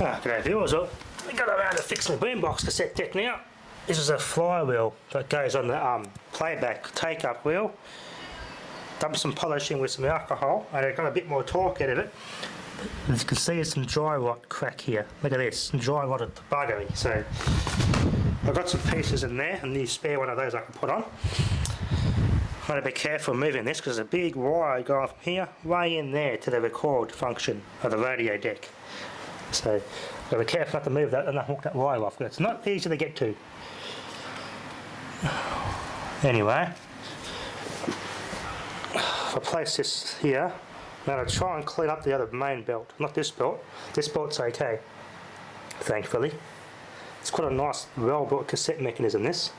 G'day viewers, well, we got around to fix my Boombox cassette deck now. This is a flywheel that goes on the playback take-up wheel. Done some polishing with some alcohol and it got a bit more torque out of it. As you can see, there's some dry rot crack here. Look at this, some dry rot at the buggery. So I've got some pieces in there and the spare one of those I can put on. I've got to be careful moving this because there's a big wire going from here way in there to the record function of the radio deck. So I've got to be careful not to move that and not hook that wire off. It's not easy to get to. Anyway, if I place this here, I'm going to try and clean up the other main belt. Not this belt. This belt's okay, thankfully. It's quite a nice, well-built cassette mechanism, this.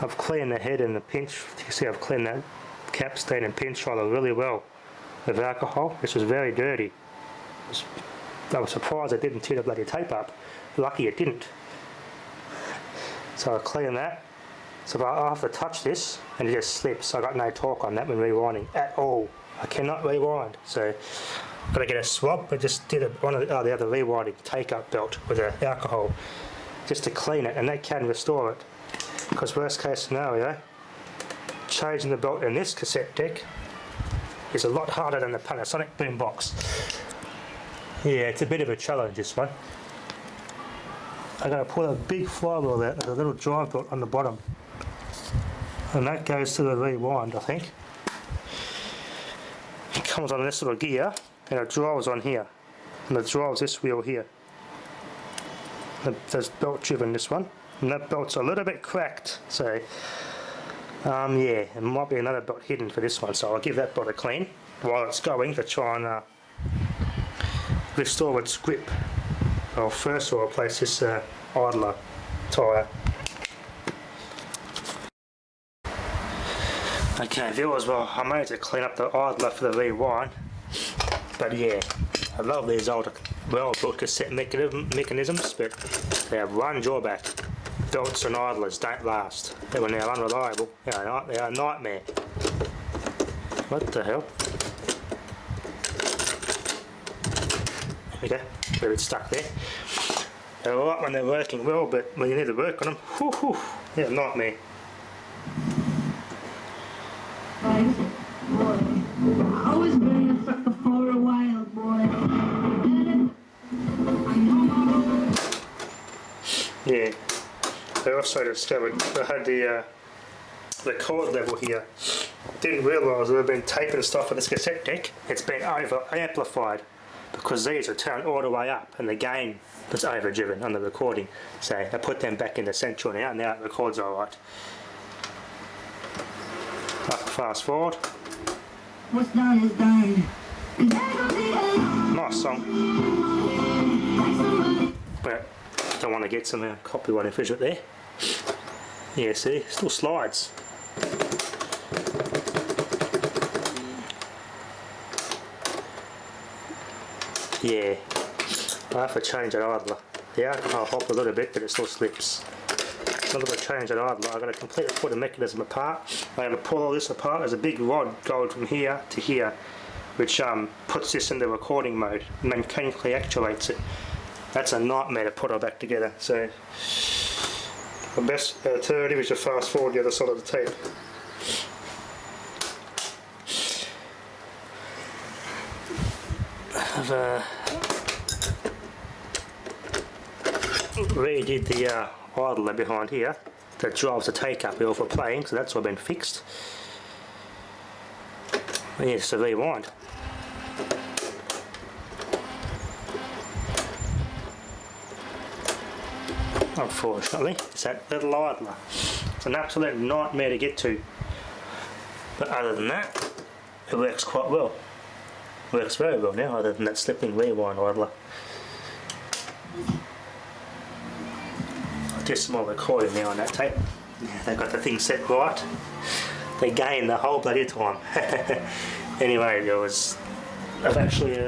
I've cleaned the head and the pinch. You can see I've cleaned that capstan and pinch roller really well with alcohol. This was very dirty. I was surprised it didn't tear the bloody tape up. Lucky it didn't. So I cleaned that. So I have to touch this and it just slips. I got no torque on that when rewinding at all. I cannot rewind. So I've got to get a swab. I just did one of the other rewinding take-up belt with the alcohol just to clean it, and that can restore it. Because worst case scenario, changing the belt in this cassette deck is a lot harder than the Panasonic Boombox. Yeah, it's a bit of a challenge, this one. I'm going to pull a big flywheel out. There's a little drive belt on the bottom. And that goes to the rewind, I think. It comes on this little gear, and it drives on here. And it drives this wheel here. There's belt driven, this one. And that belt's a little bit cracked, so yeah, there might be another belt hidden for this one, so I'll give that belt a clean while it's going to try and restore its grip. Well, first I'll replace this idler tyre. Okay viewers, well I managed to clean up the idler for the rewind, but yeah, I love these old well-built cassette mechanisms, but they have one drawback. Belts and idlers don't last. When they're unreliable, they are a nightmare. What the hell? There we go, a bit stuck there. They're alright when they're working well, but when you need to work on them, whoo, they're a nightmare. I was been a sucker for a while, boy. Yeah. I also discovered I had the chord level here. Didn't realise there had been tape and stuff for this cassette deck. It's been over amplified because these are turned all the way up and the gain was overdriven on the recording. So I put them back in the central now. Now it records alright. Fast forward. What's done is done. Nice song. But don't want to get some copyright infringement there. Yeah, see, still slides. Yeah, I have to change that idler. The alcohol hop a little bit, but it still slips. I'm going to change that idler. I'm going to completely pull the mechanism apart. I'm going to pull all this apart. There's a big rod going from here to here, which puts this into recording mode and mechanically actuates it. That's a nightmare to put all back together. So the best alternative is to fast forward the other side of the tape. I've redid the idler behind here that drives the take-up wheel for playing, so that's all been fixed. And yes, to rewind. Unfortunately, it's that little idler. It's an absolute nightmare to get to. But other than that, it works quite well. It works very well now, other than that slipping rewind idler. I'll do some more recording now on that tape. Yeah, they've got the thing set right. They gain the whole bloody time. Anyway, I've actually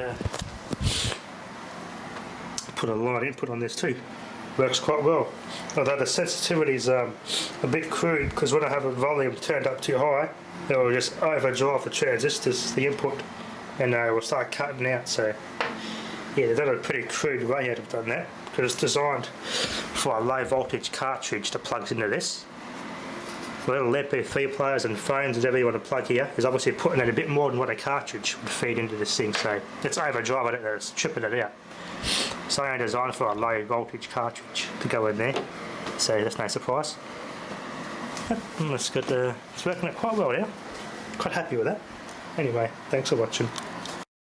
put a light input on this too. Works quite well, although the sensitivity is a bit crude because when I have a volume turned up too high, it will just overdrive the transistors, the input, and we'll start cutting out. So yeah, they've done a pretty crude way out of done that, because it's designed for a low voltage cartridge that plugs into this. Little MP3 players and phones, whatever you want to plug here, is obviously putting in a bit more than what a cartridge would feed into this thing, so it's overdriving it and it's tripping it out. So only designed for a low voltage cartridge to go in there, so that's no surprise. Yep, it's working it quite well now. Quite happy with that. Anyway, thanks for watching.